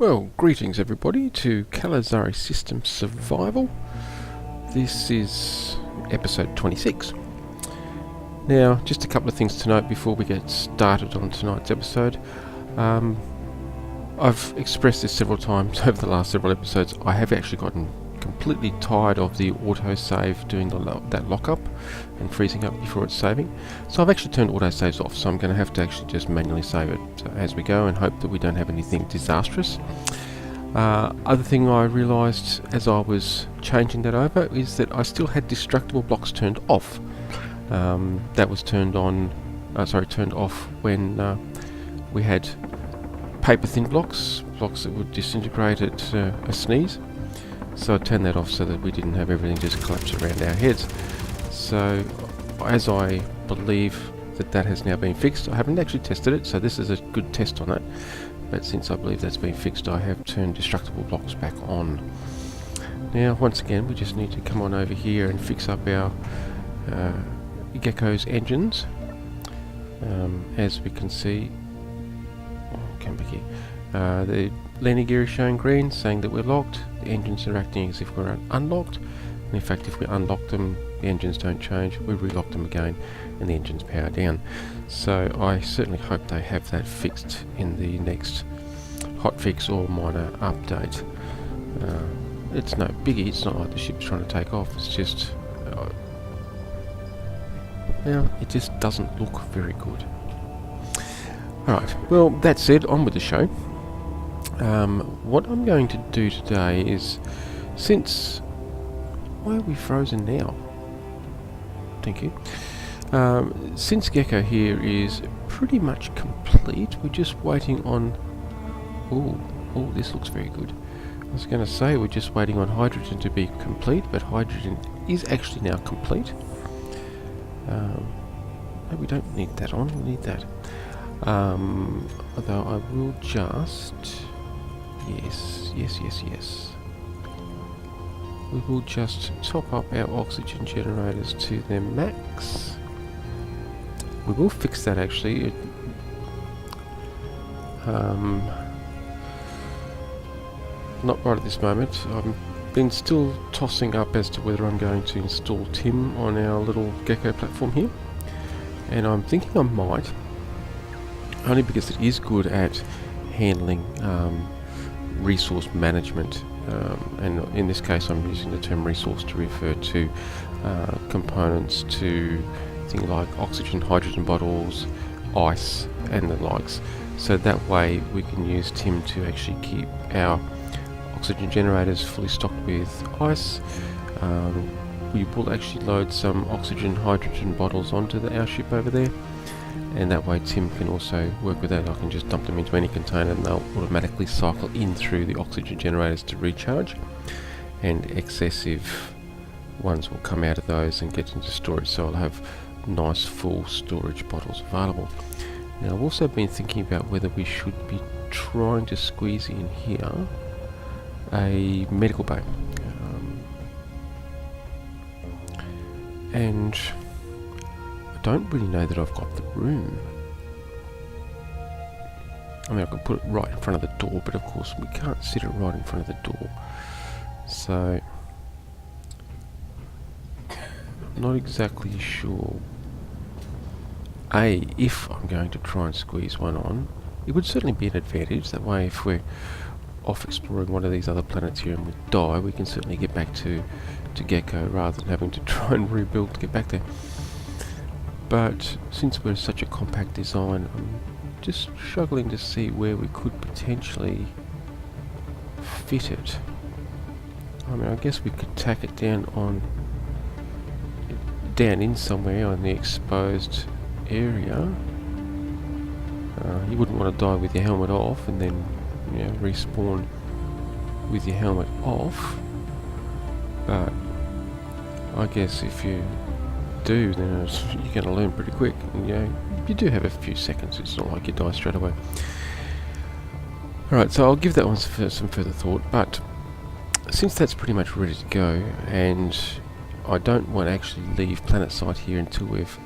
Well, greetings everybody to Calizari System Survival. This is episode 26. Now, just a couple of things to note before we get started on tonight's episode. I've expressed this several times over the last several episodes. I have actually gotten completely tired of the autosave doing that lockup and freezing up before it's saving. So I've actually turned autosaves off, so I'm going to have to actually just manually save it as we go and hope that we don't have anything disastrous. Other thing I realised as I was changing that over is that I still had destructible blocks turned off. That was turned off when we had paper thin blocks that would disintegrate at a sneeze. So I turned that off so that we didn't have everything just collapse around our heads. So as I believe that has now been fixed, I haven't actually tested it, so this is a good test on it. But since I believe that's been fixed, I have turned destructible blocks back on. Now, once again, we just need to come on over here and fix up our Gecko's engines. As we can see, come back here. The landing gear is showing green, saying that we're locked. The engines are acting as if we're unlocked. And in fact, if we unlock them, the engines don't change. We relock them again, and the engines power down. So I certainly hope they have that fixed in the next hotfix or minor update. It's no biggie. It's not like the ship's trying to take off. It's just, it just doesn't look very good. Alright, well, that said, on with the show. What I'm going to do today is, why are we frozen now? Thank you. Since Gecko here is pretty much complete, we're just waiting on... Oh, this looks very good. I was going to say we're just waiting on hydrogen to be complete, but hydrogen is actually now complete. No, we don't need that on, we need that. Although I will just... Yes. We will just top up our oxygen generators to their max. We will fix that actually. Not right at this moment. I've been still tossing up as to whether I'm going to install Tim on our little Gecko platform here. And I'm thinking I might. Only because it is good at handling resource management. And in this case I'm using the term resource to refer to components, to things like oxygen, hydrogen bottles, ice and the likes. So that way we can use Tim to actually keep our oxygen generators fully stocked with ice. We will actually load some oxygen, hydrogen bottles onto our ship over there, and that way Tim can also work with that. I can just dump them into any container and they'll automatically cycle in through the oxygen generators to recharge, and excessive ones will come out of those and get into storage, so I'll have nice full storage bottles available. Now I've also been thinking about whether we should be trying to squeeze in here a medical bay, and I don't really know that I've got the room. I mean, I can put it right in front of the door, but of course we can't sit it right in front of the door. So, not exactly sure. If I'm going to try and squeeze one on, it would certainly be an advantage. That way, if we're off exploring one of these other planets here and we die, we can certainly get back to Gecko rather than having to try and rebuild to get back there. But since we're such a compact design, I'm just struggling to see where we could potentially fit it. I mean, I guess we could tack it down in somewhere on the exposed area. You wouldn't want to die with your helmet off and then, respawn with your helmet off. But I guess if you do, then you're going to learn pretty quick. And, you do have a few seconds. It's not like you die straight away. Alright, so I'll give that one some further thought. But since that's pretty much ready to go, and I don't want to actually leave planet site here until we've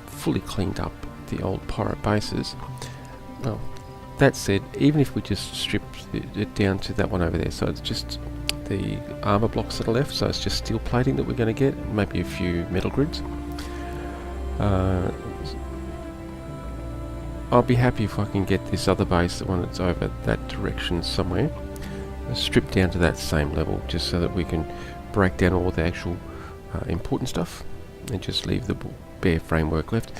fully cleaned up the old pirate bases, well, that said, even if we just strip it down to that one over there, so it's just the armour blocks that are left, so it's just steel plating that we're going to get, maybe a few metal grids. I'll be happy if I can get this other base, the one that's over that direction somewhere, stripped down to that same level, just so that we can break down all the actual important stuff and just leave the bare framework left.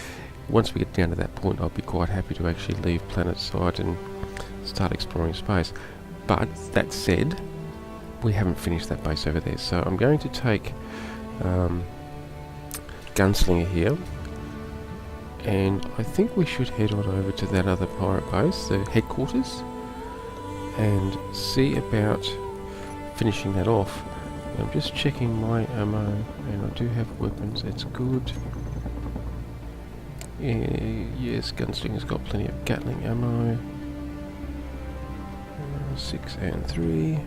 Once we get down to that point, I'll be quite happy to actually leave planet side and start exploring space. But that said, we haven't finished that base over there, so I'm going to take Gunslinger here, and I think we should head on over to that other pirate base, the headquarters, and see about finishing that off. I'm just checking my ammo, and I do have weapons, it's good. Yes, Gunslinger's got plenty of Gatling ammo. 6 and 3.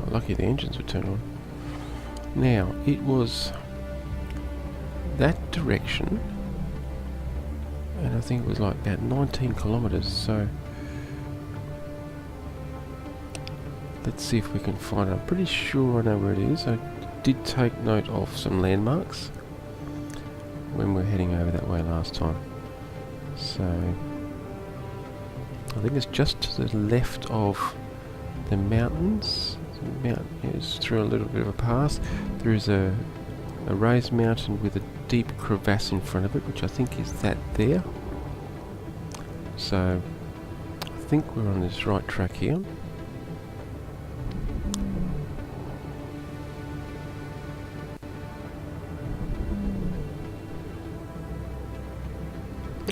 Lucky the engines were turned on. Now, it was that direction, and I think it was like about 19 kilometers, so let's see if we can find it. I'm pretty sure I know where it is. I did take note of some landmarks when we were heading over that way last time. So I think it's just to the left of the mountains. The mountain is through a little bit of a pass. There is a raised mountain with a deep crevasse in front of it, which I think is that there. So I think we're on this right track here.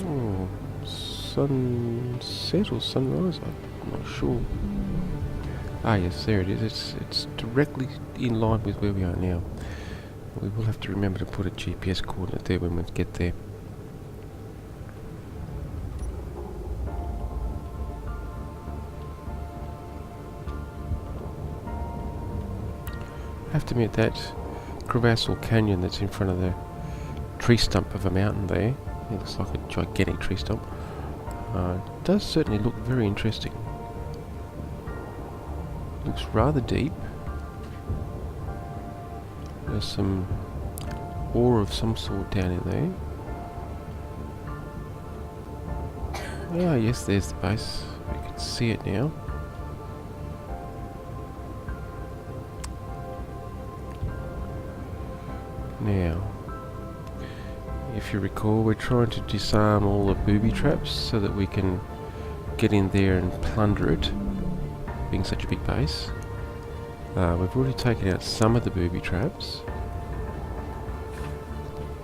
Oh, sunset or sunrise? I'm not sure. Ah yes, there it is. It's directly in line with where we are now. We will have to remember to put a GPS coordinate there when we get there. I have to admit that crevasse or canyon that's in front of the tree stump of a mountain there, it looks like a gigantic tree stump, does certainly look very interesting. Looks rather deep. There's some ore of some sort down in there. Ah yes, there's the base. We can see it now. Now, if you recall, we're trying to disarm all the booby traps so that we can get in there and plunder it, being such a big base. We've already taken out some of the booby traps.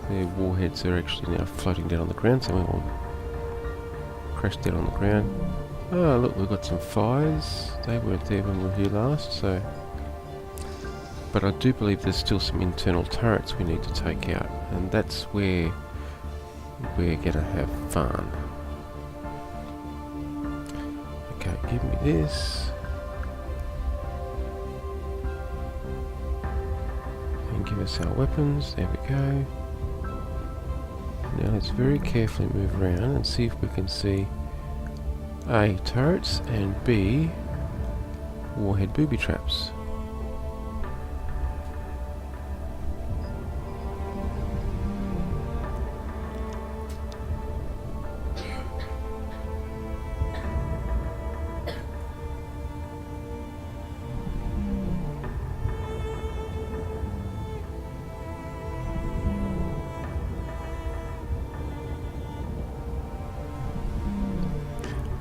Their warheads are actually now floating down on the ground, so we will crash down on the ground. Oh look, we've got some fires. They weren't there when we were here last, so... But I do believe there's still some internal turrets we need to take out, and that's where we're gonna have fun. Okay, give me this. And give us our weapons, there we go. Now let's very carefully move around and see if we can see A, turrets, and B, warhead booby traps.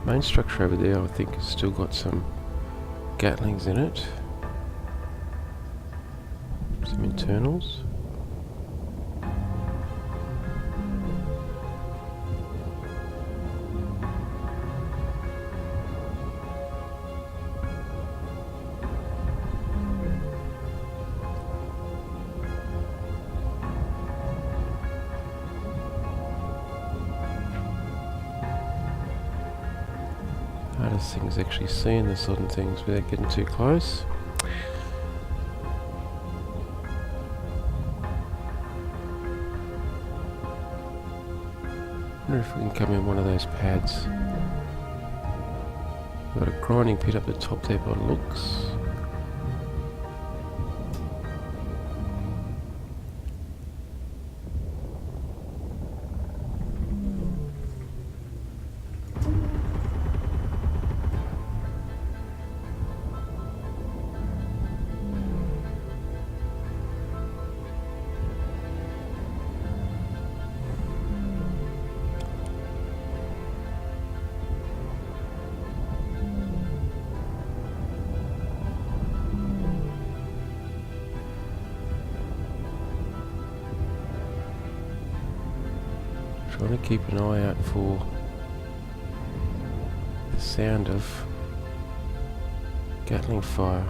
Main structure over there, I think, has still got some Gatlings in it. Some internals. Hardest thing is actually seeing the sudden things without getting too close. I wonder if we can come in one of those pads. Got a grinding pit up the top there by the looks. Trying to keep an eye out for the sound of Gatling fire.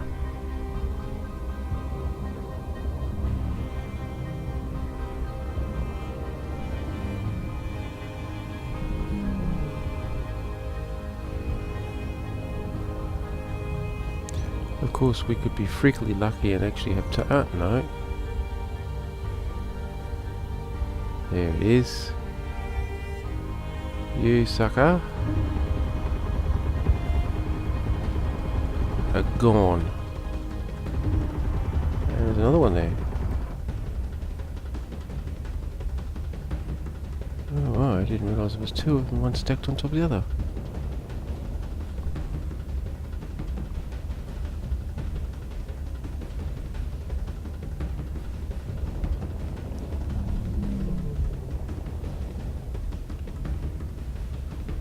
Of course, we could be freakily lucky and actually have no. There it is. You sucker. Are gone. And there's another one there. Oh, I didn't realise there was two of them, one stacked on top of the other.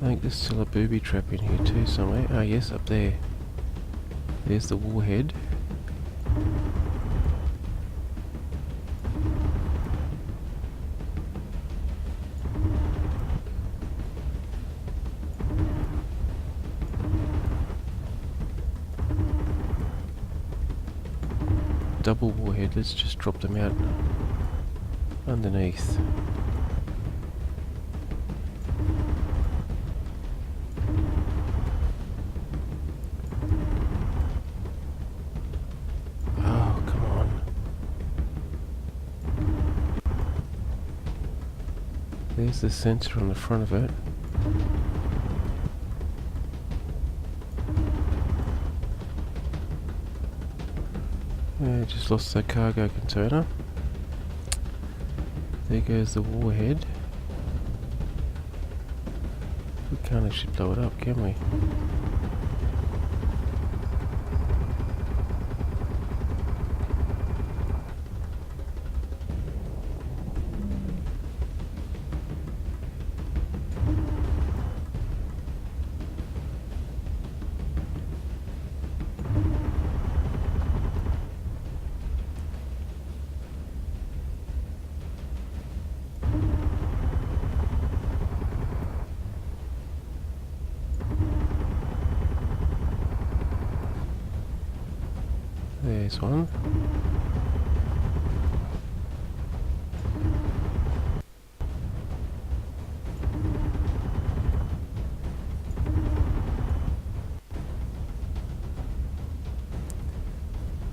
I think there's still a booby trap in here too somewhere. Ah yes, up there. There's the warhead. Double warhead, let's just drop them out underneath. There's the sensor on the front of it. Just lost the cargo container. There goes the warhead. We can't actually blow it up, can we? There's one.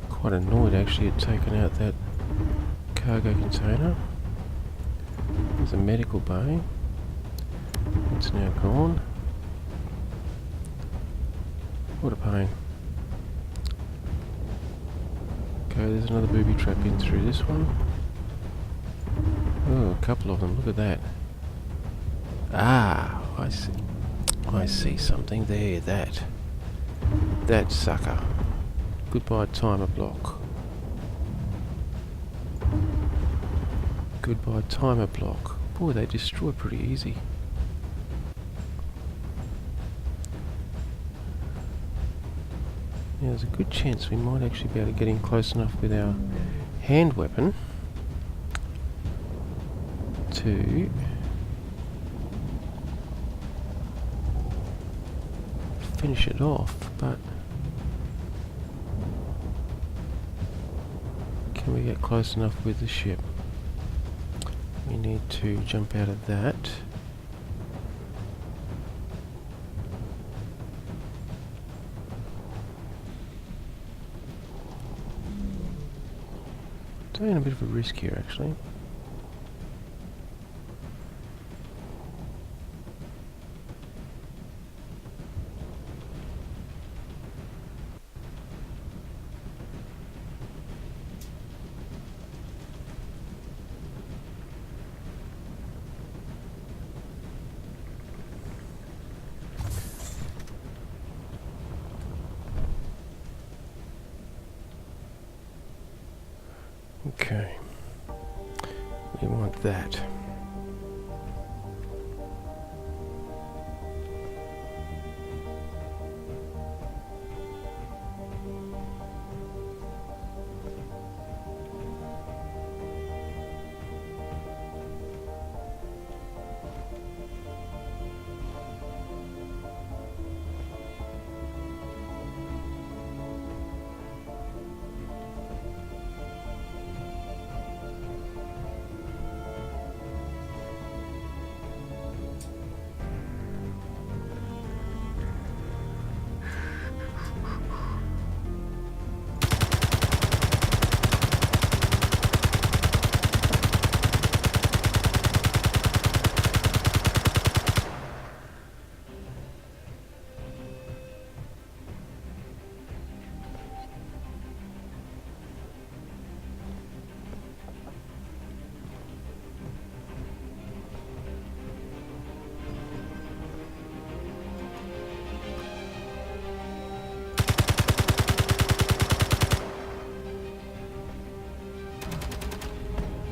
Quite annoyed actually at taking out that cargo container. There's a medical bay. It's now gone. What a pain. Okay, there's another booby trap in through this one. Oh, a couple of them, look at that. Ah, I see something there, that sucker. Goodbye timer block. Goodbye timer block. Boy, they destroy pretty easy. Now, there's a good chance we might actually be able to get in close enough with our hand weapon to finish it off, but can we get close enough with the ship? We need to jump out of that. Taking a bit of a risk here actually. Okay. We want that.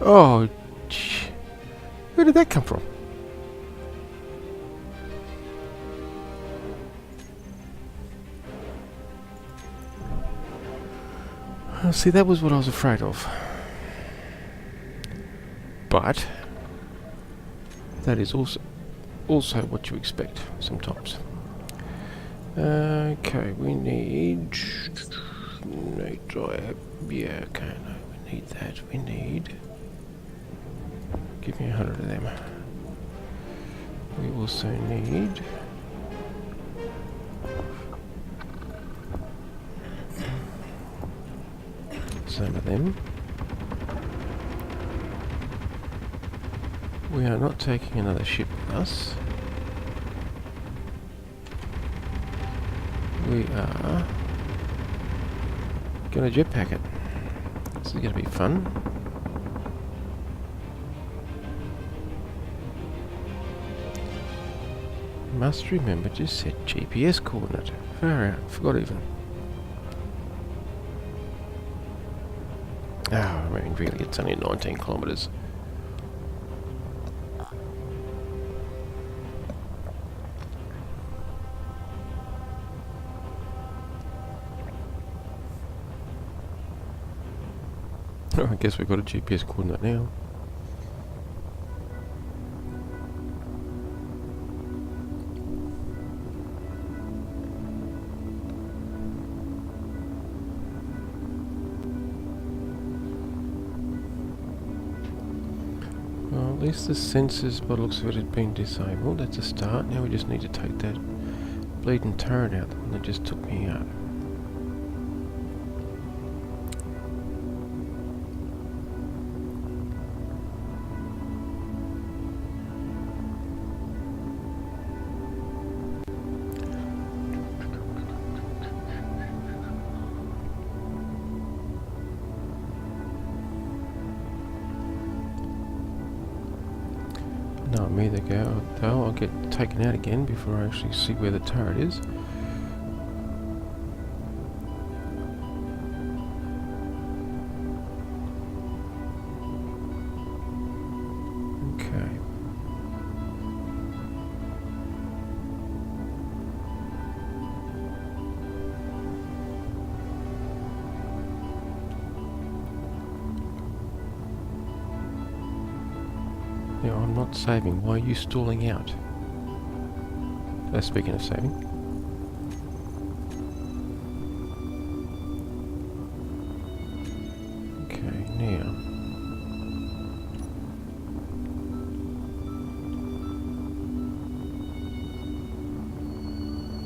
Oh, where did that come from? See, that was what I was afraid of. But that is also what you expect sometimes. Okay, we need... Yeah, okay, no, we need that. We need... Give me 100 of them. We also need... some of them. We are not taking another ship with us. We are going to jetpack it. This is going to be fun. Must remember to set GPS coordinate. Far out, forgot even. I mean, really, it's only 19 kilometres. I guess we've got a GPS coordinate now. Well, at least the sensors, by the looks of it, had been disabled. That's a start. Now we just need to take that bleeding turret out, the one that just took me out. No, me the go. Though I'll get taken out again before I actually see where the turret is. Okay. Now, I'm not saving. Why are you stalling out? Speaking of saving. Okay, now.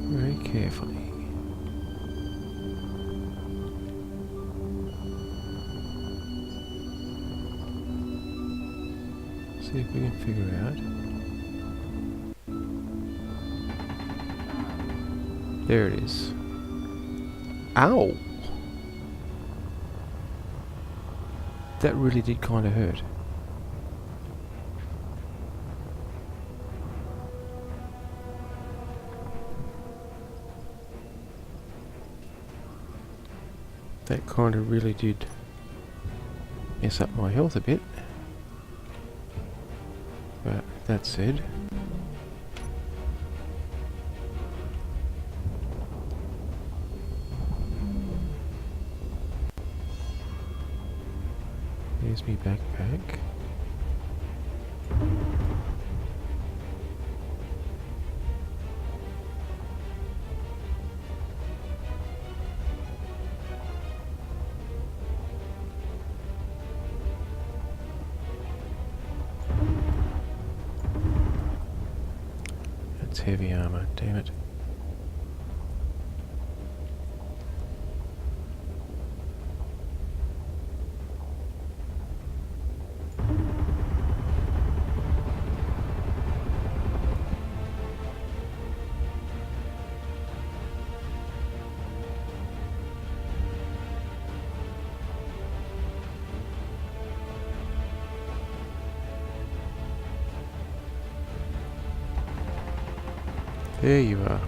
Very carefully. See if we can figure out. There it is. Ow! That really did kind of hurt. That kind of really did. mess up my health a bit. But that said, there's me backpack. That's heavy armour, damn it. There you are.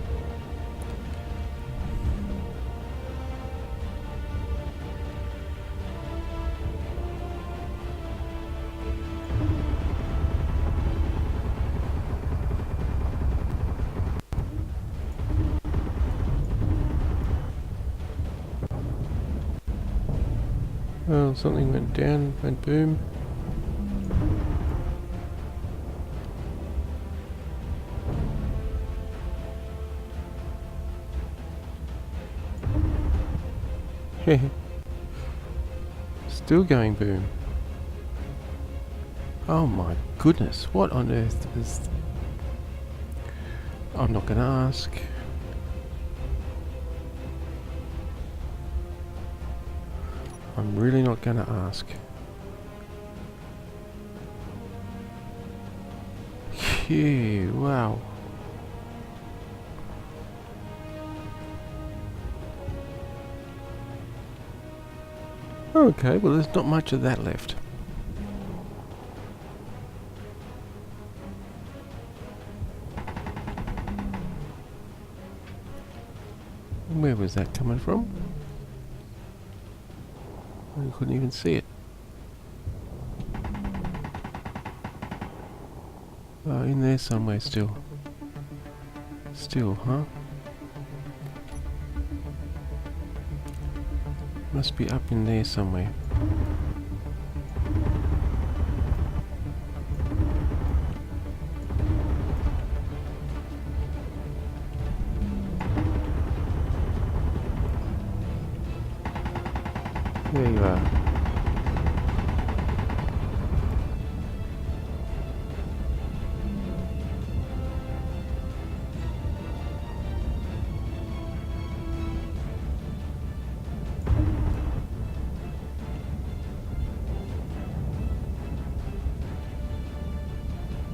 Well, something went down, went boom. Still going boom. Oh my goodness, what on earth is... I'm not gonna ask. I'm really not gonna ask. Phew, wow. Okay, well there's not much of that left. Where was that coming from? I couldn't even see it. Oh, in there somewhere still. Still, huh? Must be up in there somewhere. There you are.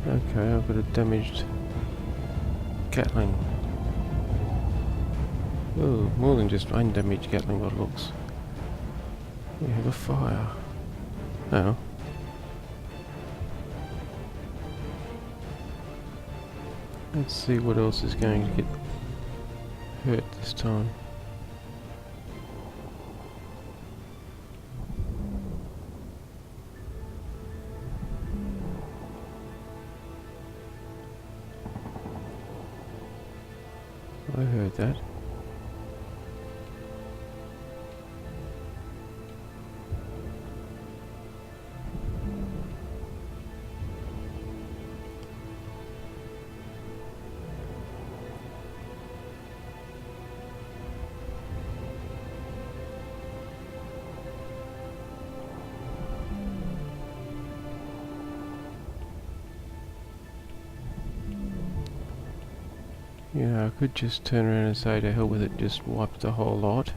Okay, I've got a damaged Gatling. Oh, more than just one damaged Gatling, what it looks. We have a fire. Oh. Let's see what else is going to get hurt this time. I heard that. Yeah, I could just turn around and say to hell with it, just wipe the whole lot.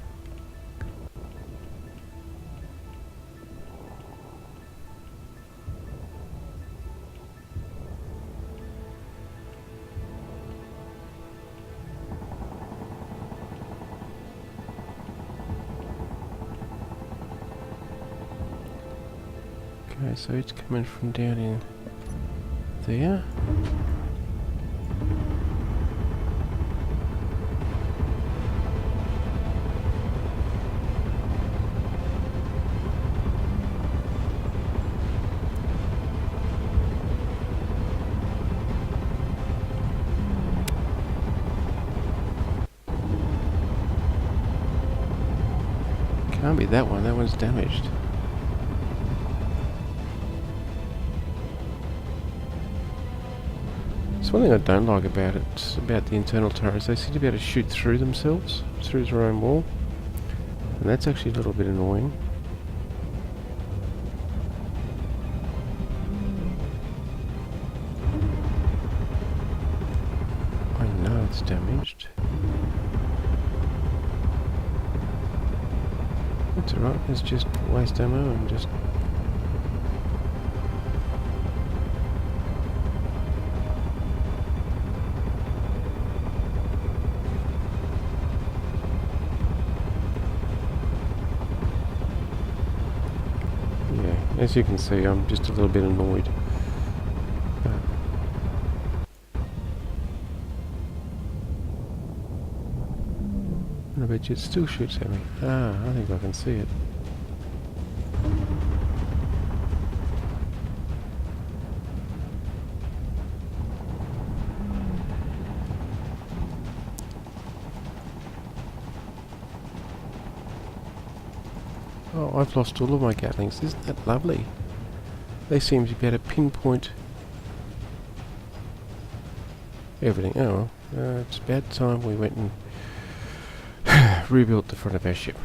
Okay, so it's coming from down in there. can't be that one. That one's damaged. It's one thing I don't like about it, about the internal turrets. They seem to be able to shoot through themselves, through their own wall. And that's actually a little bit annoying. I know it's damaged. That's alright, it's just waste ammo and just... Yeah, as you can see, I'm just a little bit annoyed. I bet you it still shoots at me. Ah, I think I can see it. Oh, I've lost all of my Gatlings. Isn't that lovely? They seem to be able to pinpoint everything. Oh, well, it's about time we went and rebuilt the front of our ship.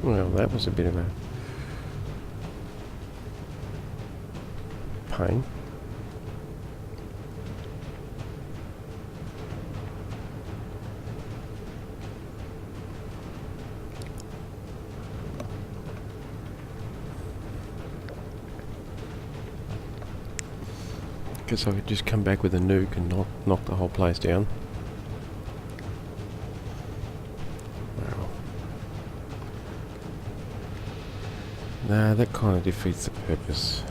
Well, that was a bit of a pain. Guess I could just come back with a nuke and knock the whole place down. Wow. Nah, that kind of defeats the purpose.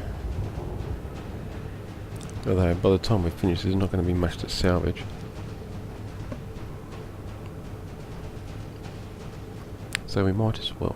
Although by the time we finish there's not going to be much to salvage. So we might as well.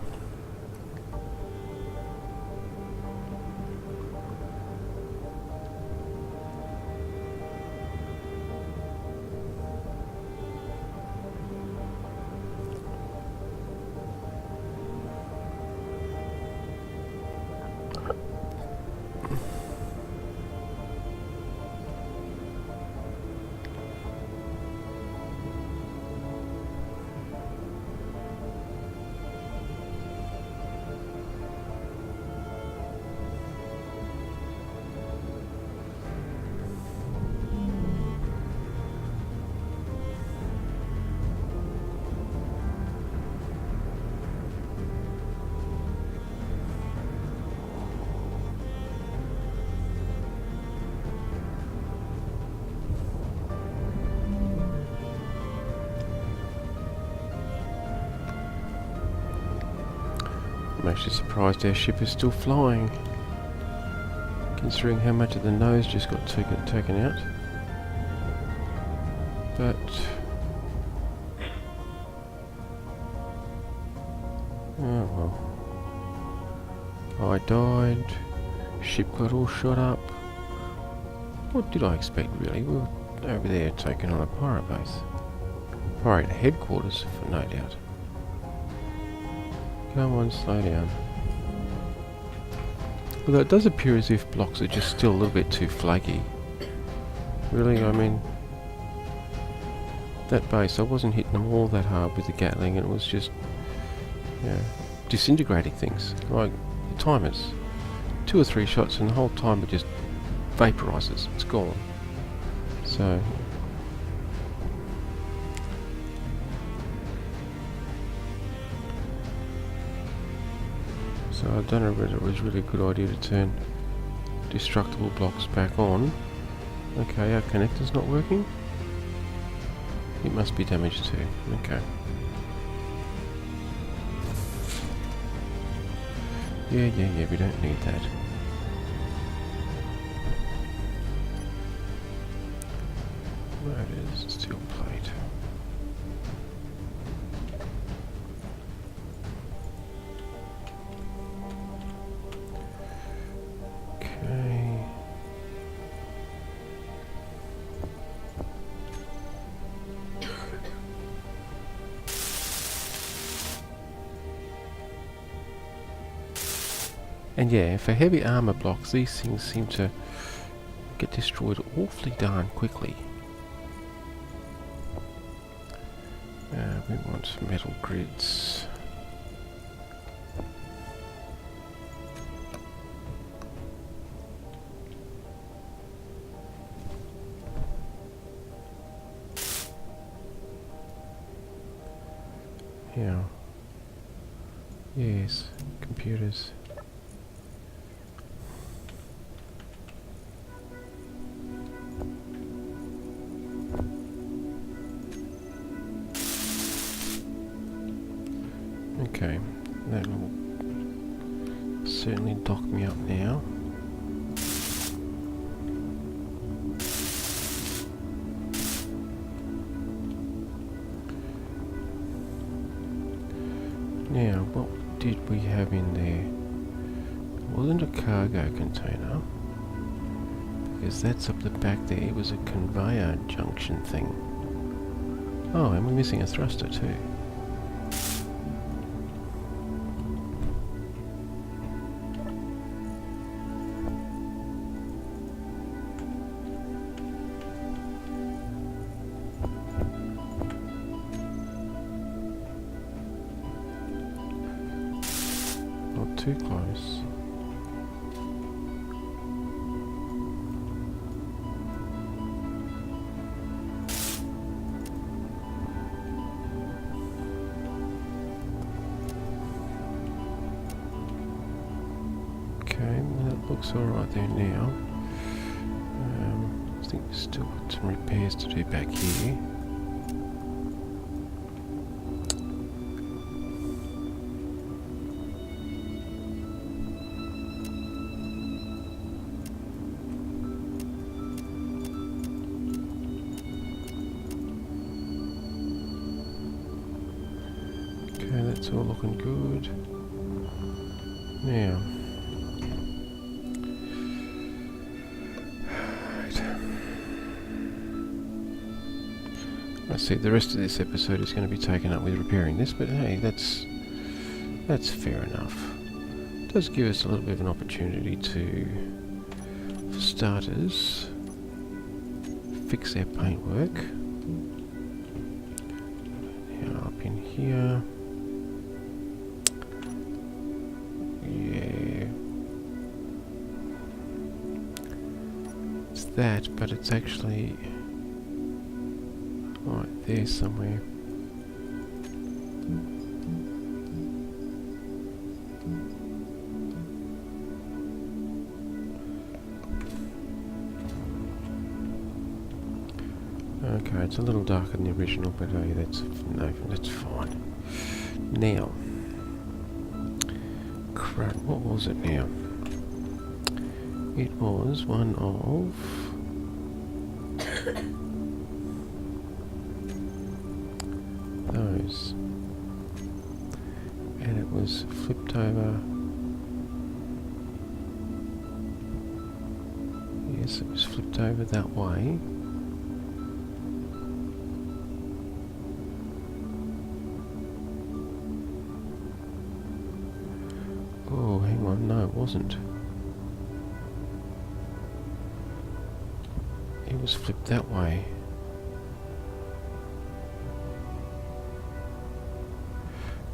I'm actually surprised our ship is still flying, considering how much of the nose just got taken out. But oh well. I died, ship got all shot up. What did I expect really? We were over there taking on a pirate base. Pirate headquarters, for no doubt. Come on, slow down. Although it does appear as if blocks are just still a little bit too flaky. Really, I mean, that base, I wasn't hitting them all that hard with the Gatling, and it was just, disintegrating things. Like the timers, 2 or 3 shots, and the whole timer just vaporizes. It's gone. So. So I don't know whether it was really a good idea to turn destructible blocks back on. Okay, our connector's not working. It must be damaged too. Okay. Yeah, we don't need that. Motors, steel plate. Okay. And yeah, for heavy armor blocks, these things seem to get destroyed awfully darn quickly. We want metal grids. Yeah. Yes, computers. Okay, that will certainly dock me up now. Now, what did we have in there? It wasn't a cargo container, because that's up the back there. It was a conveyor junction thing. Oh, and we're missing a thruster too. Not too close. Okay, well that looks alright there now. I think we've still got some repairs to do back here. Okay, that's all looking good. Now, I see the rest of this episode is going to be taken up with repairing this, but hey, that's fair enough. It does give us a little bit of an opportunity to, for starters, fix our paintwork. Now up in here. Yeah. It's that, but it's actually right there somewhere. Okay, it's a little darker than the original, but hey, that's fine. Now, crap, what was it now? It was one of those, and it was flipped over. Yes, it was flipped over that way. Oh, hang on, no it wasn't. It was flipped that way.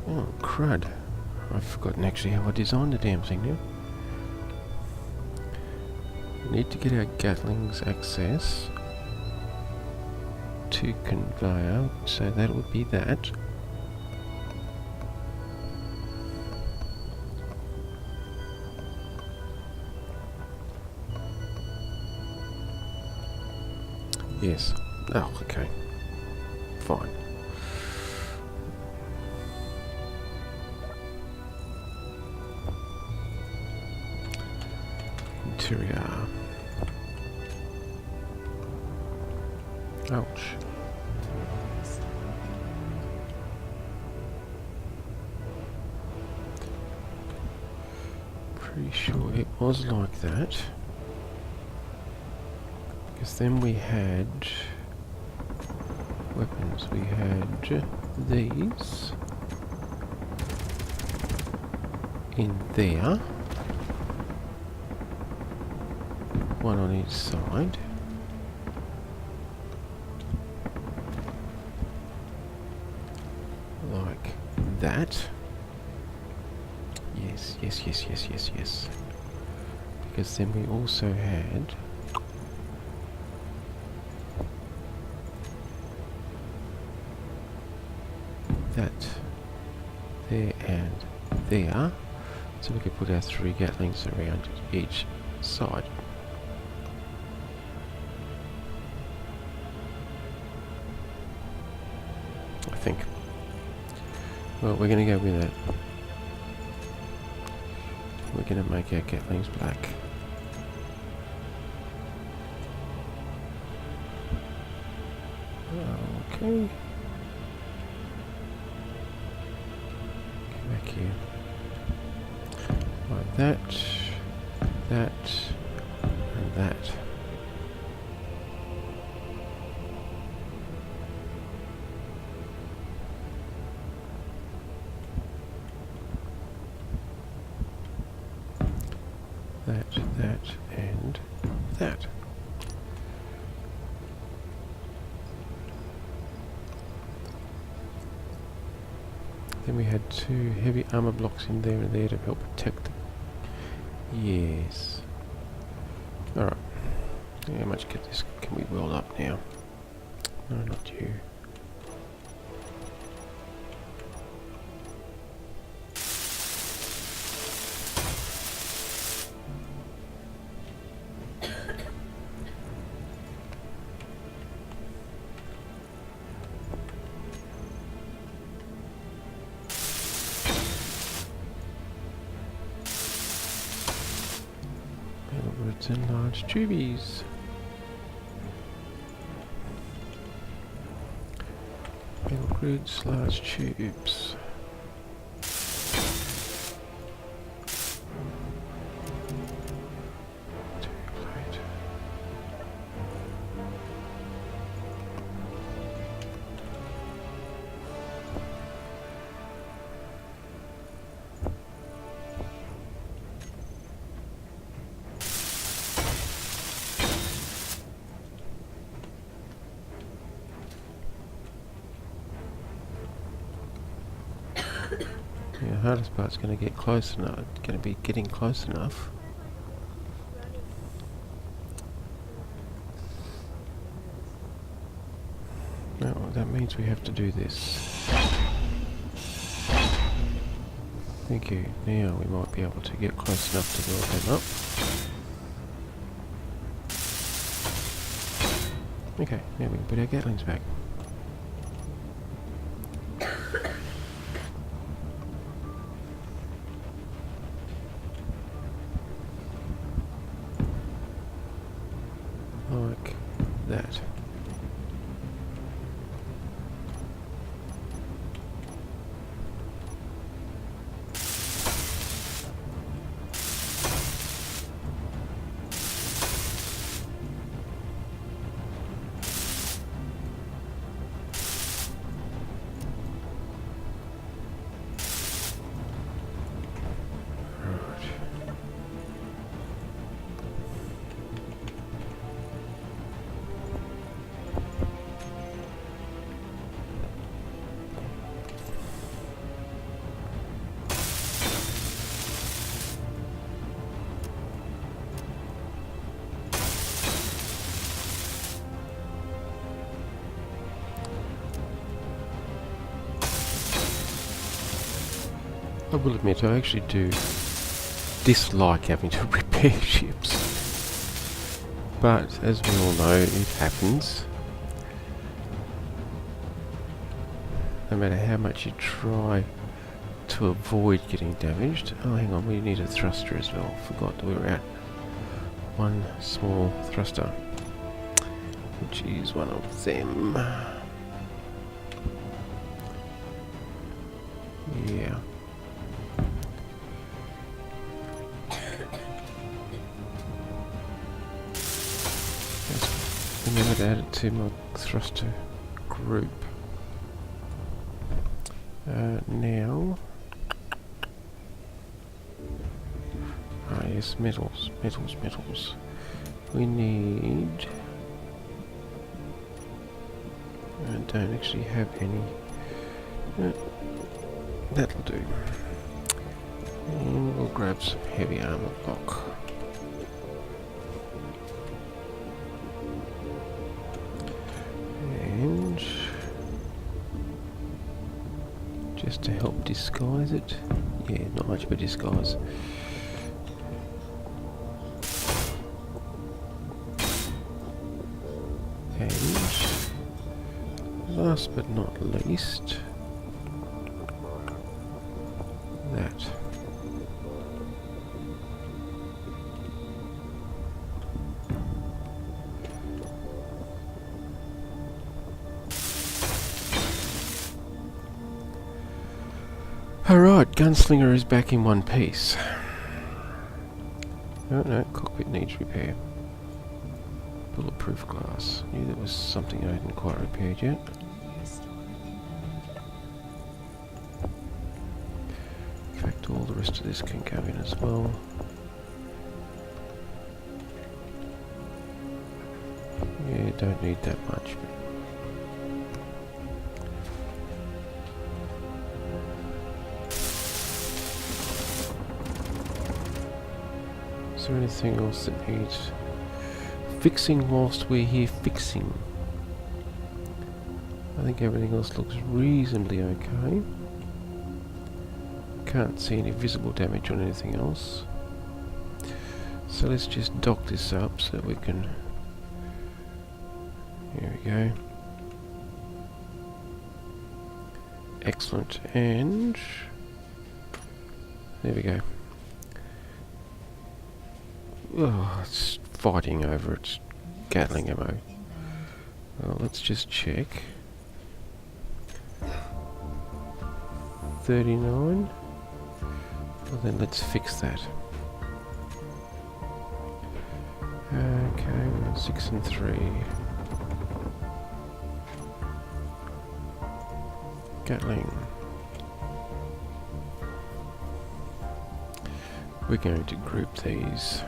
Oh, crud. I've forgotten actually how I designed the damn thing now. We need to get our Gatling's access to conveyor, so that would be that. Yes. Oh, okay. Fine. Interior. Ouch. Pretty sure it was like that. Because then we had weapons. We had these in there. one on each side. Like that. Yes, yes, yes, yes, yes, yes. Because then we also had that there and there, so we could put our 3 Gatlings around each side. I think. Well, we're going to go with that. We're going to make our Gatlings black. Okay. Go back here. Like that, that, and that. That, and that. Then we had 2 heavy armor blocks in there and there to help protect them. Yes. Alright. How much can we weld up now? No, not you. Metalworks and large tubies. Metal grids, large tubes. Two-plate. Yeah, the hardest part's going to get close enough. Going to be getting close enough. No, that means we have to do this. Thank you. Now we might be able to get close enough to build them up. Okay, now we can put our Gatlings back. Like that. I will admit, I actually do dislike having to repair ships. But, as we all know, it happens. No matter how much you try to avoid getting damaged. Oh, hang on, we need a thruster as well. Forgot that we were at one small thruster, which is one of them. Yeah. Remember to add it to my thruster group. Now, yes, metals. We need... I don't actually have any. That'll do. And we'll grab some heavy armor block. And just to help disguise it. Yeah, not much of a disguise. And last but not least, that. Alright, Gunslinger is back in one piece. Oh no, cockpit needs repair. Bulletproof glass. Knew there was something I hadn't quite repaired yet. In fact, all the rest of this can go in as well. Yeah, don't need that much. Is there anything else that needs fixing whilst we're here fixing? I think everything else looks reasonably okay. Can't see any visible damage on anything else. So let's just dock this up so that we can... Here we go. Excellent. And... there we go. Oh, it's fighting over its Gatling ammo. Well, let's just check. 39. Well, then let's fix that. Okay, we're 6 and 3. Gatling. We're going to group these.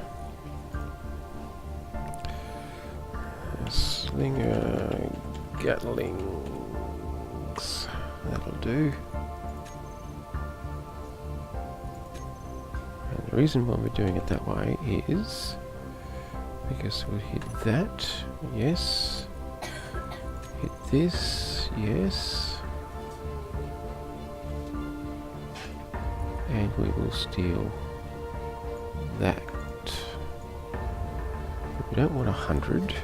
Slinger, Gatlings, that'll do. And the reason why we're doing it that way is because we'll hit that, yes. Hit this, yes. And we will steal that. But we don't want 100.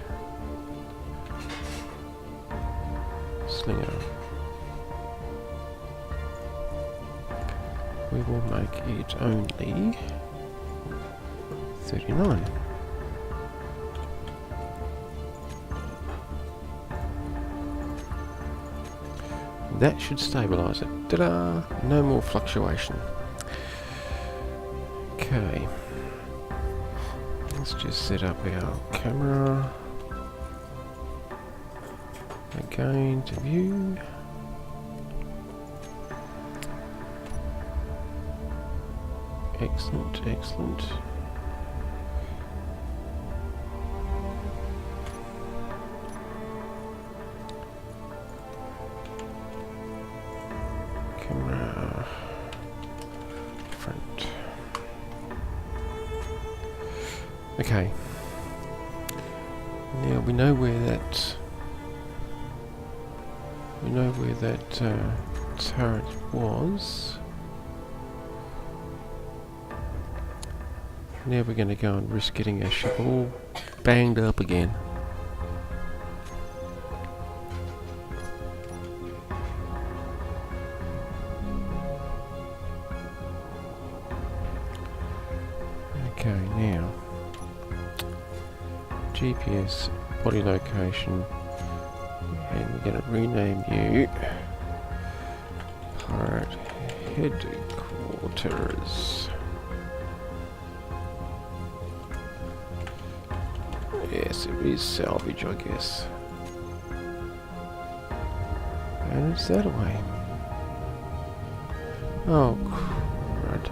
Slinger. We will make it only 39. That should stabilise it. Ta-da! No more fluctuation. Okay. Let's just set up our camera. Again to view. Excellent, excellent. Camera front. Okay. Now we know where that turret was. Now we're going to go and risk getting our ship all banged up again. Okay, now GPS body location. And we're going to rename you Pirate Headquarters. Yes, it is salvage, I guess. And it's that way. Oh, crud.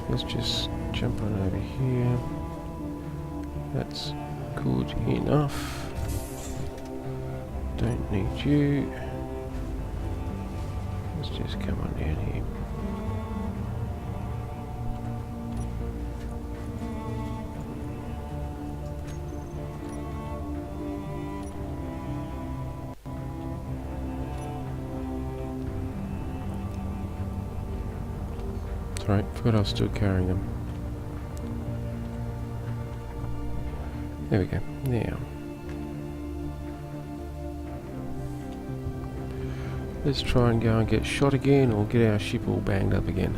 Let's just jump on over here. That's good enough. Don't need you. Let's just come on down here. Sorry, forgot I was still carrying them. There we go. Now, let's try and go and get shot again, or get our ship all banged up again.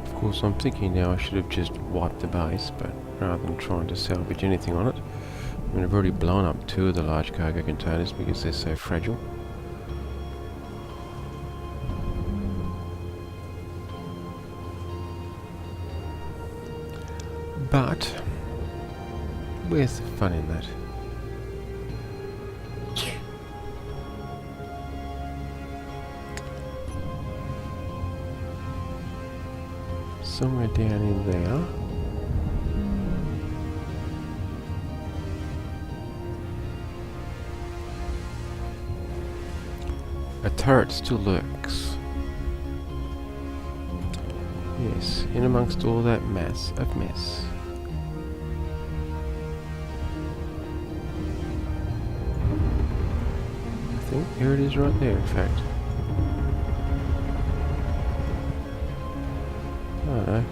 Of course, I'm thinking now I should have just wiped the base, but rather than trying to salvage anything on it. I mean, I've already blown up 2 of the large cargo containers because they're so fragile. But where's the fun in that? Somewhere down in there. A turret still lurks. Yes, in amongst all that mass of mess. I think here it is right there, in fact. Oh no.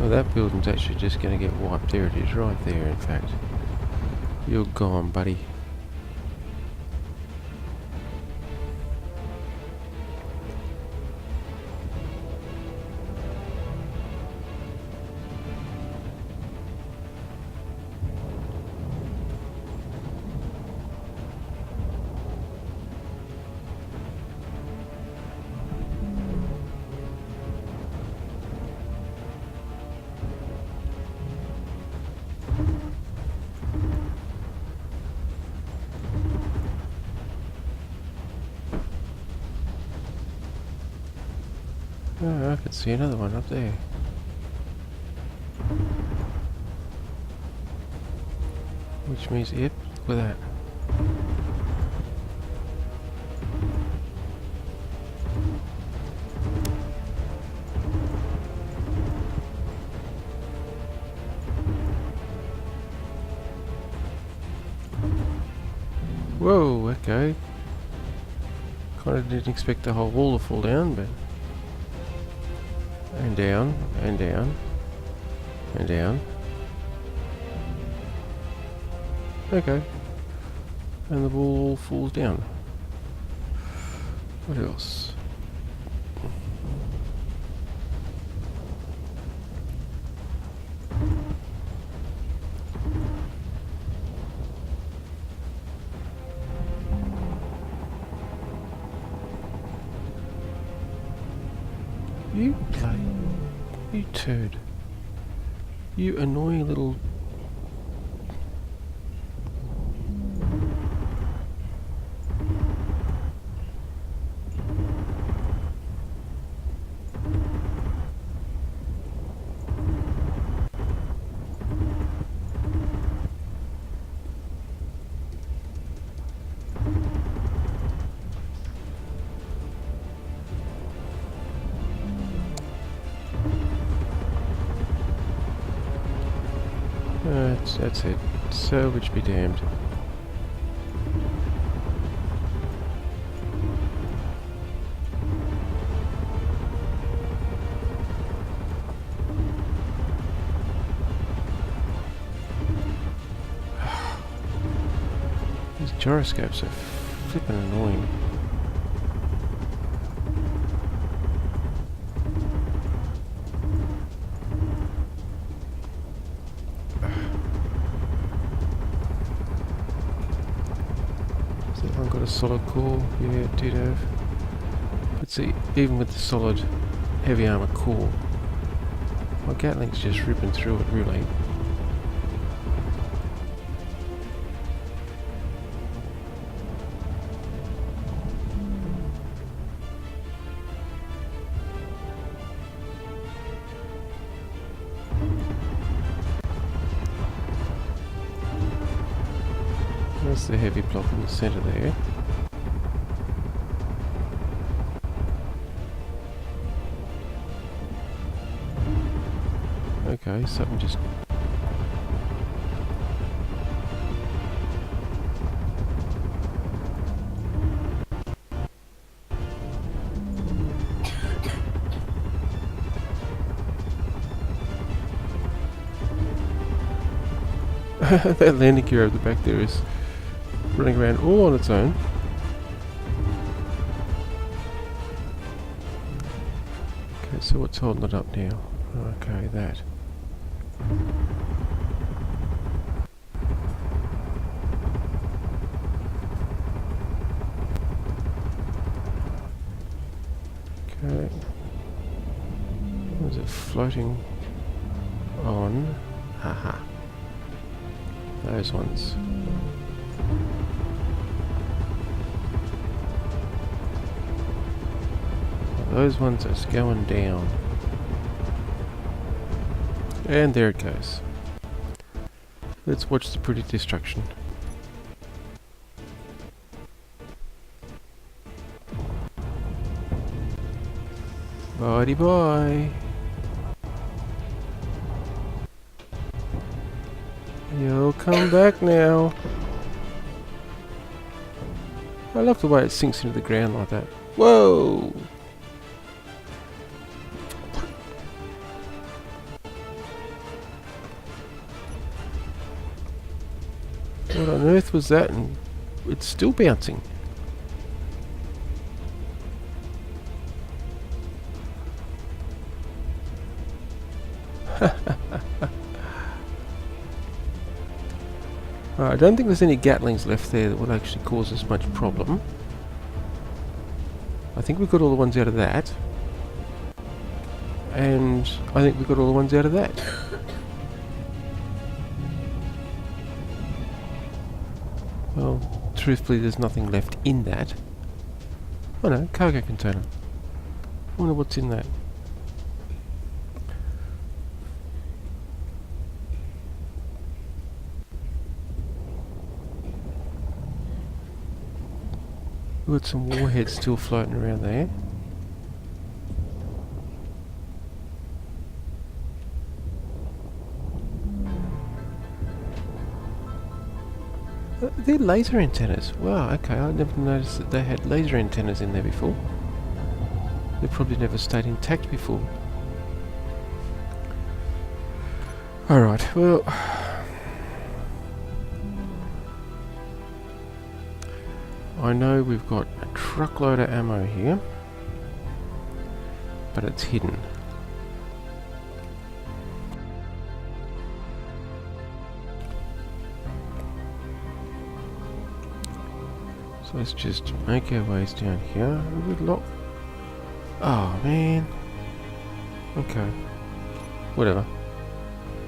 Oh, that building's actually just going to get wiped. There it is, right there, in fact. You're gone, buddy. Oh, I could see another one up there. Which means, yep, look at that. Whoa, okay. Kinda didn't expect the whole wall to fall down, but... And down, and down, and down. Okay. And the wall all falls down. What else? You bloody... You turd. You annoying little... That's it. Salvage be damned. These gyroscopes are flippin' annoying. Has that one got a solid core? Yeah, it did have. But see, even with the solid heavy armour core, my Gatling's just ripping through it really. That's the heavy block in the centre there. Okay, something just... that landing gear over the back there is running around all on its own. Okay, so what's holding it up now? Okay, that. Okay. What is it floating on? Haha. Those ones. Those ones are going down. And there it goes. Let's watch the pretty destruction. Bye bye. You'll come back now. I love the way it sinks into the ground like that. Whoa! What on earth was that? And it's still bouncing. I don't think there's any Gatlings left there that would actually cause us much problem. I think we've got all the ones out of that. And I think we've got all the ones out of that. Well, truthfully, there's nothing left in that. Oh no, cargo container. I wonder what's in that. We've got some warheads still floating around there. They're laser antennas. Wow, okay, I never noticed that they had laser antennas in there before. They probably never stayed intact before. Alright, well... I know we've got a truckload of ammo here, but it's hidden. So let's just make our ways down here. We've got... Oh man. Okay. Whatever.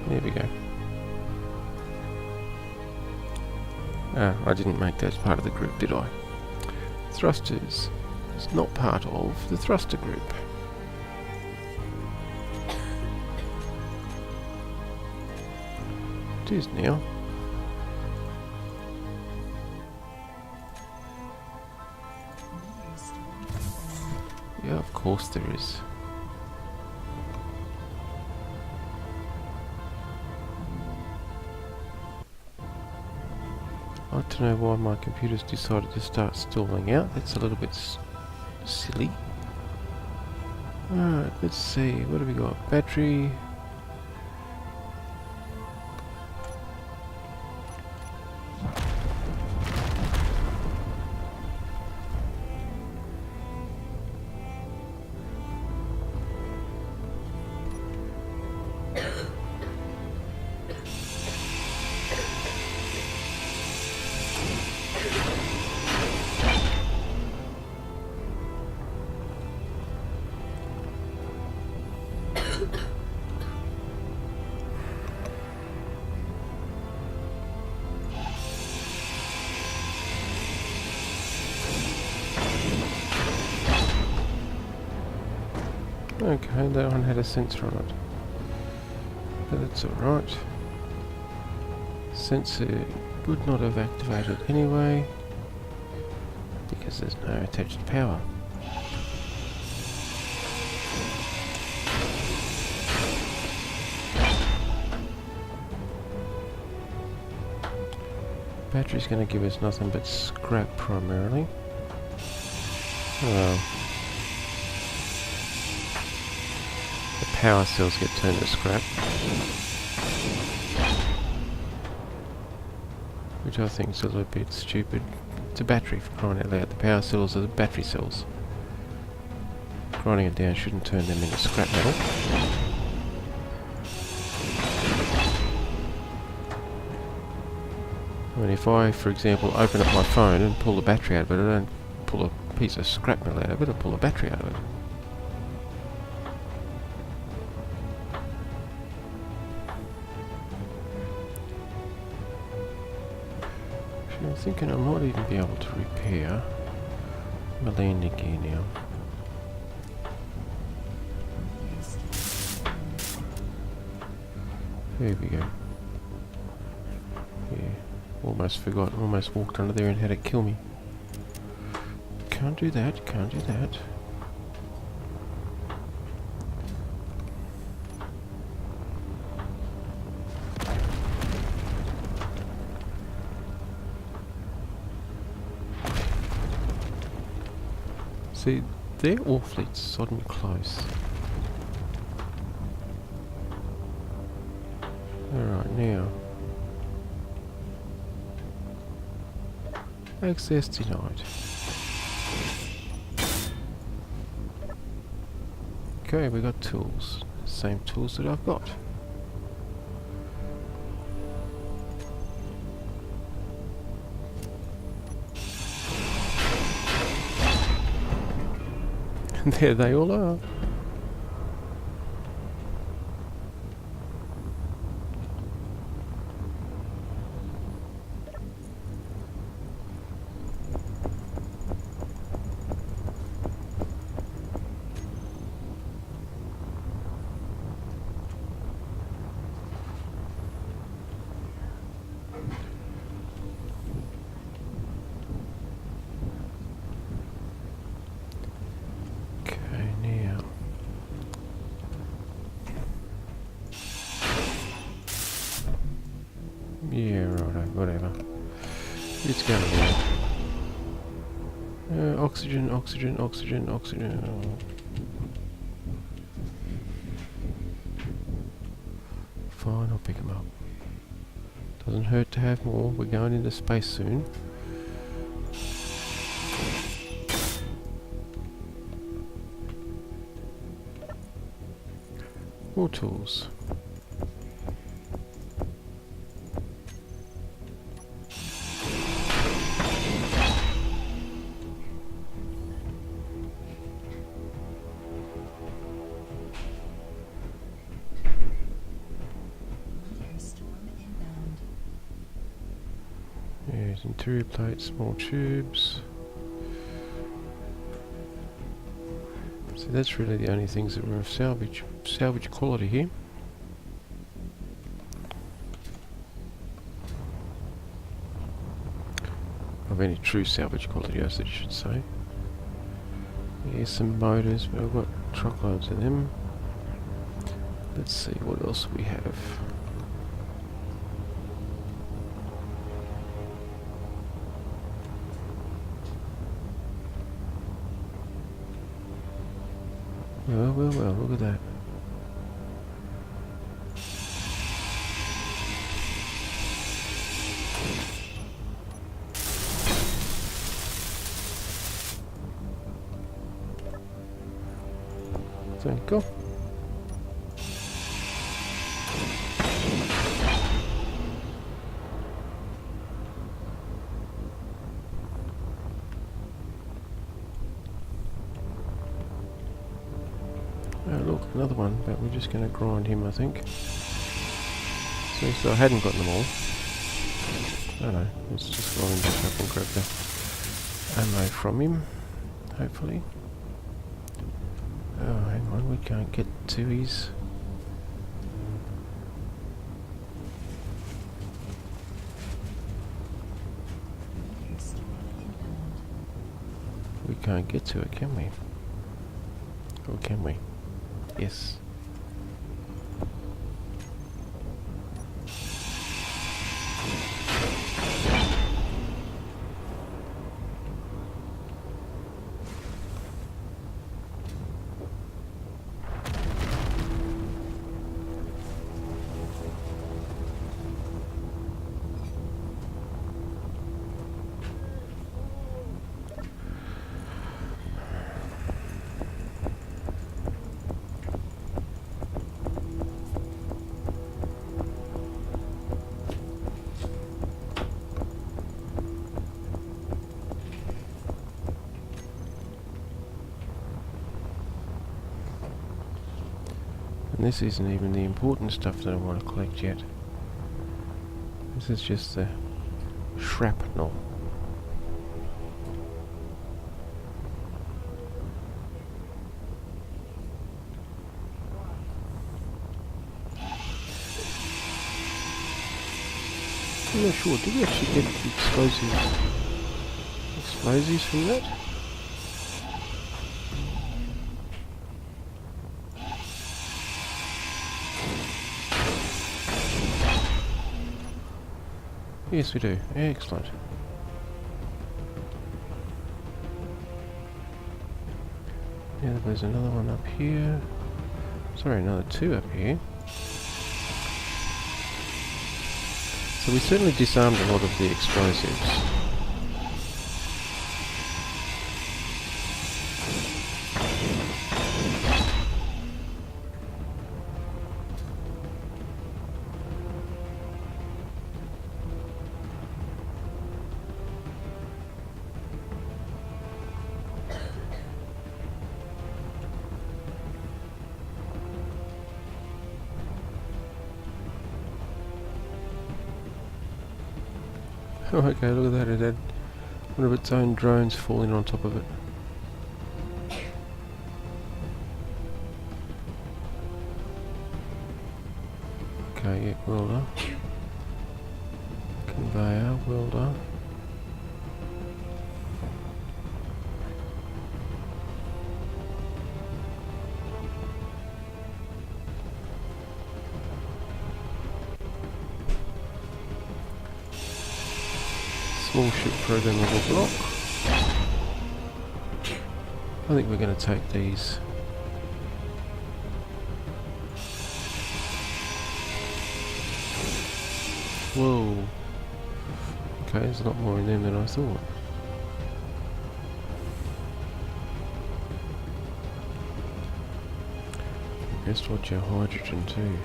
There we go. Ah, I didn't make that as part of the group, did I? Thrusters is not part of the thruster group. It is now. Yeah, of course there is. I don't know why my computer's decided to start stalling out. That's a little bit silly. Alright, let's see. What have we got? Battery. Okay, that one had a sensor on it. But that's alright. Sensor would not have activated anyway, because there's no attached power. Battery's going to give us nothing but scrap primarily. Well, the power cells get turned to scrap, which I think is a little bit stupid. It's a battery, for crying out loud. The power cells are the battery cells. Grinding it down shouldn't turn them into scrap metal. I mean, if I, for example, open up my phone and pull the battery out of it, I don't pull a piece of scrap metal out of it, I pull a battery out of it. Actually, I'm thinking I might even be able to repair my landing gear now. There we go. Yeah. Almost forgot, almost walked under there and had it kill me. Can't do that, can't do that. See, they're awfully sodden close. Alright, now. Access denied. Okay, we got tools. Same tools that I've got. And there they all are. Yeah, right, whatever. It's gonna be. Oxygen, oxygen, oxygen, oxygen. Oh. Fine, I'll pick them up. Doesn't hurt to have more. We're going into space soon. More tools. There's interior plates, small tubes. So that's really the only things that were of salvage quality here. Of any true salvage quality, I should say. Here's some motors, but I've got truckloads of them. Let's see what else we have. Well, well, well, look at that. Thank you. Oh look, another one, but we're just going to grind him, I think. So I hadn't gotten them all. Oh no, let's just grind him back up and grab the ammo from him, hopefully. Oh, hang on, we can't get to his... We can't get to it, can we? Or can we? Yes. And this isn't even the important stuff that I want to collect yet. This is just the shrapnel. I'm not sure, did we actually get explosives from that? Yes, we do. Excellent. Yeah, there's another one up here. Sorry, another two up here. So we certainly disarmed a lot of the explosives. Oh, okay, look at that. It had one of its own drones falling on top of it. Okay, yeah, welder. Conveyor, welder. Small ship programmable block. I think we're going to take these. Whoa. Okay, there's a lot more in them than I thought. Guess what, your hydrogen too.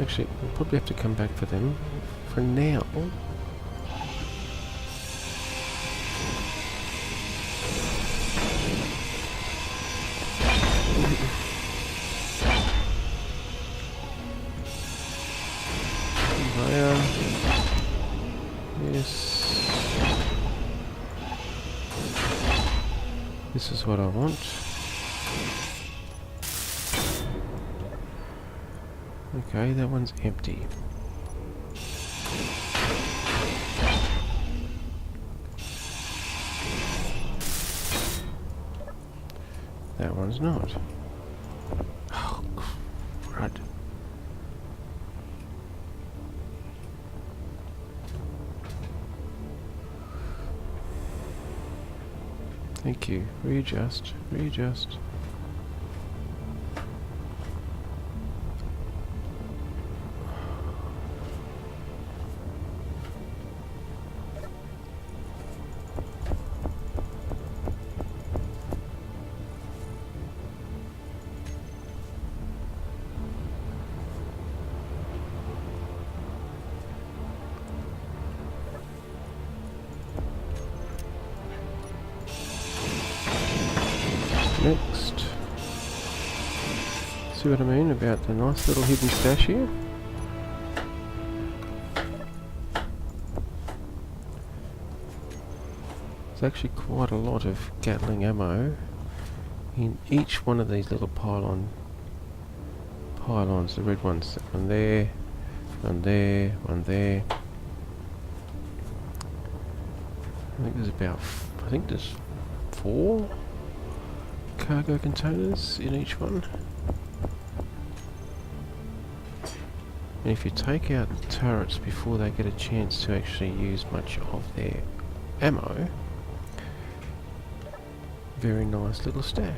Actually, we'll probably have to come back for them. For now, yes. This is what I want. Okay, that one's empty. That one's not. Oh, crud. Thank you. Readjust. Readjust. Next. See what I mean about the nice little hidden stash here? There's actually quite a lot of Gatling ammo in each one of these little pylons, the red ones. One there, one there, one there. I think there's 4 cargo containers in each one. And if you take out the turrets before they get a chance to actually use much of their ammo, very nice little stash.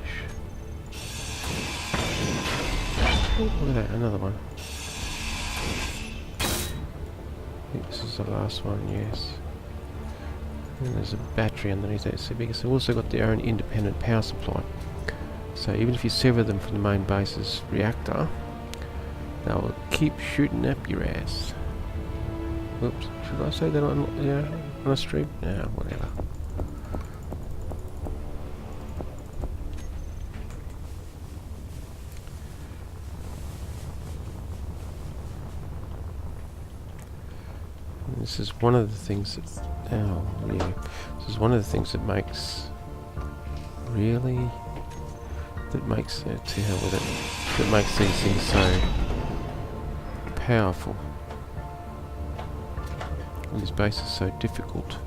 Oh, look at that, another one. I think this is the last one, yes. And there's a battery underneath that, so because they've also got their own independent power supply. So even if you sever them from the main base's reactor, they'll keep shooting up your ass. Whoops, should I say that on a stream? No, whatever. And this is one of the things that, this is one of the things that makes to hell with it, that makes these things so powerful. And this base is so difficult.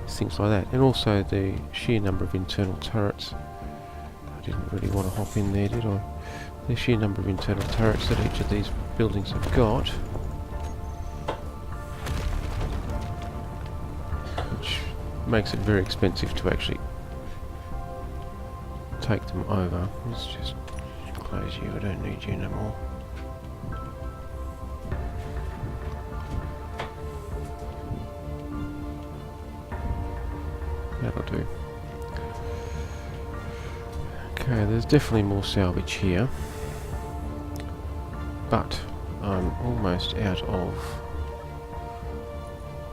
Things like that. And also the sheer number of internal turrets. I didn't really want to hop in there, did I? The sheer number of internal turrets that each of these buildings have got, which makes it very expensive to actually take them over. Let's just close you, I don't need you no more. That'll do. Okay, there's definitely more salvage here, but I'm almost out of...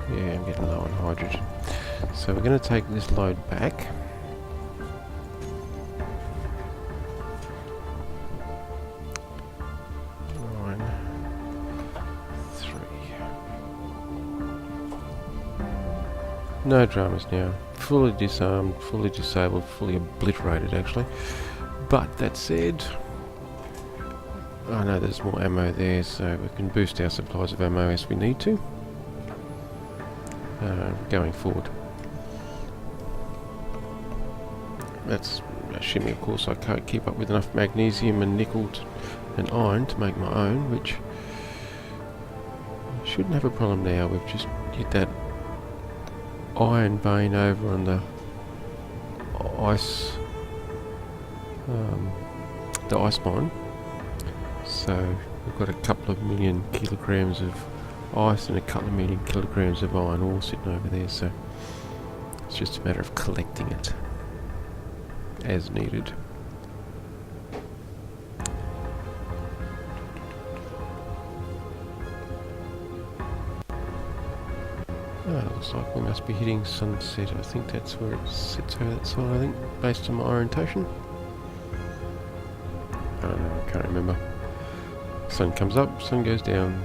yeah, I'm getting low on hydrogen. So we're going to take this load back. No dramas now. Fully disarmed, fully disabled, fully obliterated actually. But that said, I know there's more ammo there, so we can boost our supplies of ammo as we need to going forward. That's assuming, of course, I can't keep up with enough magnesium and nickel and iron to make my own, which shouldn't have a problem now. We've just hit that iron vein over on the ice mine, so we've got a couple of million kilograms of ice and a couple of million kilograms of iron ore sitting over there, so it's just a matter of collecting it as needed. Looks like we must be hitting sunset. I think that's where it sits over that side, I think, based on my orientation. I don't know, I can't remember. Sun comes up, sun goes down.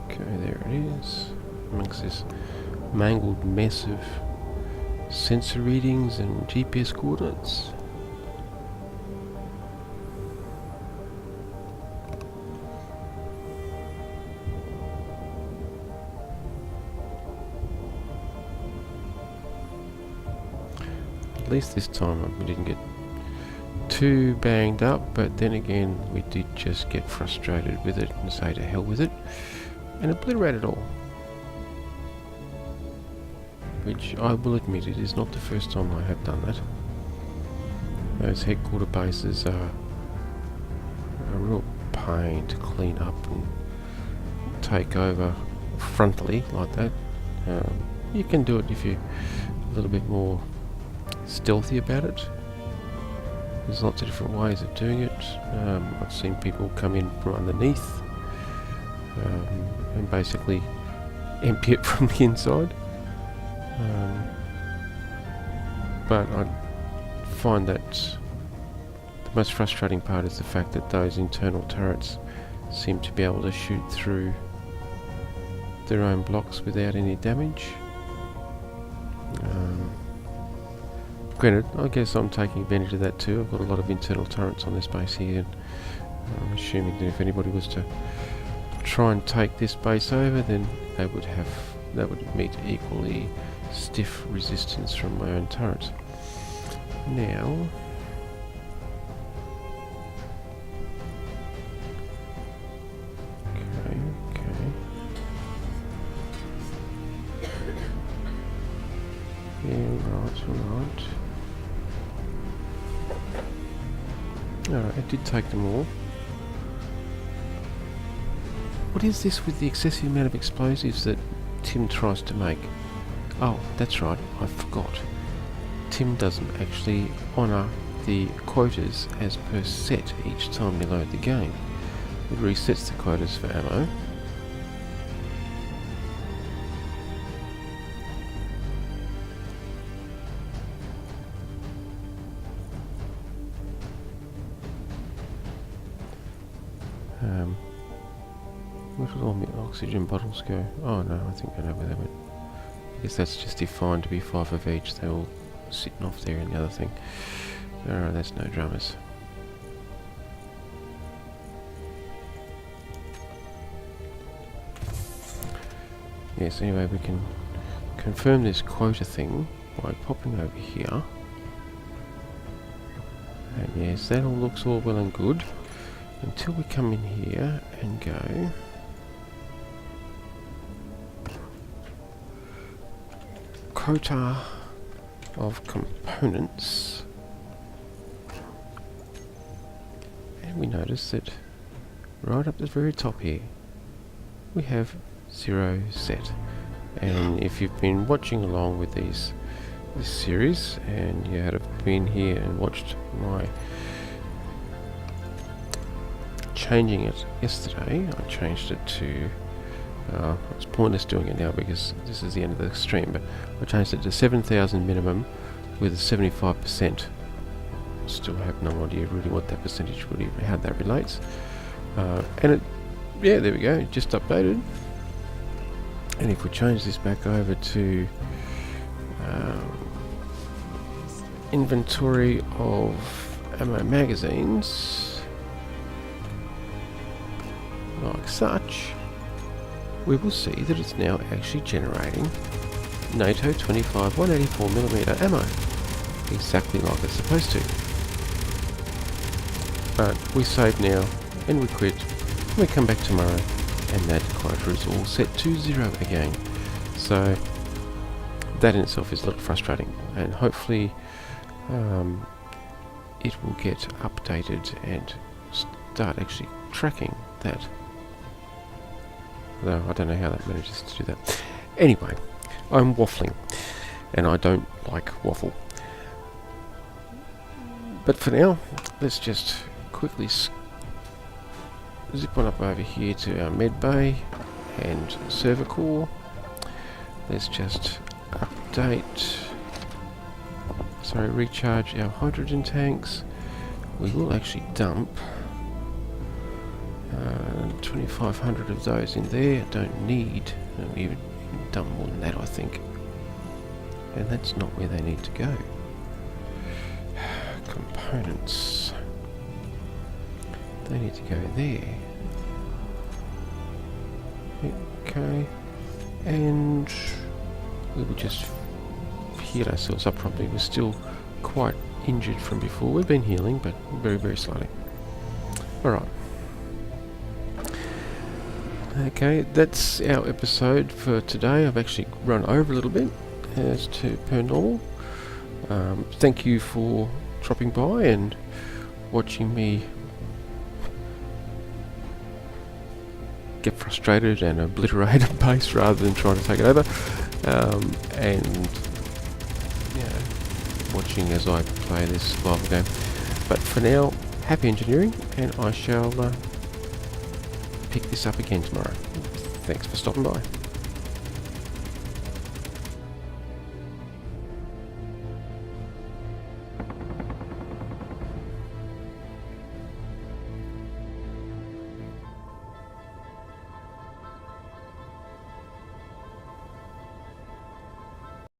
Okay, there it is, amongst this mangled mess of sensor readings and GPS coordinates. At least this time we didn't get too banged up, but then again we did just get frustrated with it and say to hell with it and obliterate it all. Which I will admit, it is not the first time I have done that. Those headquarter bases are a real pain to clean up and take over frontally like that. You can do it if you're a little bit more stealthy about it. There's lots of different ways of doing it. I've seen people come in from underneath and basically empty it from the inside. But I find that the most frustrating part is the fact that those internal turrets seem to be able to shoot through their own blocks without any damage. Granted, I guess I'm taking advantage of that too. I've got a lot of internal turrets on this base here, and I'm assuming that if anybody was to try and take this base over, then they would meet equally stiff resistance from my own turrets. Now, okay. Yeah, right. Alright, I did take them all. What is this with the excessive amount of explosives that Tim tries to make? Oh, that's right, I forgot. Tim doesn't actually honour the quotas as per set each time you load the game. It resets the quotas for ammo. Where did all my oxygen bottles go? Oh no, I think I know where they went. I guess that's just defined to be 5 of each. They're all sitting off there in the other thing. Alright, that's no dramas. Yes, anyway, we can confirm this quota thing by popping over here. And yes, that all looks all well and good until we come in here and go quota of components, and we notice that right up the very top here we have 0 set. And if you've been watching along with this series and you had been here and watched my changing it yesterday, I changed it to it's pointless doing it now because this is the end of the stream, but I changed it to 7,000 minimum with a 75%. Still have no idea really what that percentage really, how that relates. And it, yeah, there we go, it just updated. And if we change this back over to inventory of ammo magazines, like such, we will see that it's now actually generating NATO 25 184mm ammo, exactly like it's supposed to. But we save now, and we quit, and we come back tomorrow, and that quota is all set to 0 again. So that in itself is a little frustrating, and hopefully it will get updated and start actually tracking that. Though I don't know how that manages to do that. Anyway, I'm waffling, and I don't like waffle. But for now, let's just quickly zip on up over here to our med bay and server core. Let's just recharge our hydrogen tanks. We will actually dump 2,500 of those in there. Don't need, even dump more than that, I think. and that's not where they need to go. Components. They need to go there. Okay, and we will just heal ourselves up properly. We're still quite injured from before. We've been healing, but very, very slowly. Alright. Okay, that's our episode for today. I've actually run over a little bit as to per normal. Thank you for dropping by and watching me get frustrated and obliterate a base rather than trying to take it over, and watching as I play this survival game. But for now, happy engineering, and I shall pick this up again tomorrow. Thanks for stopping by.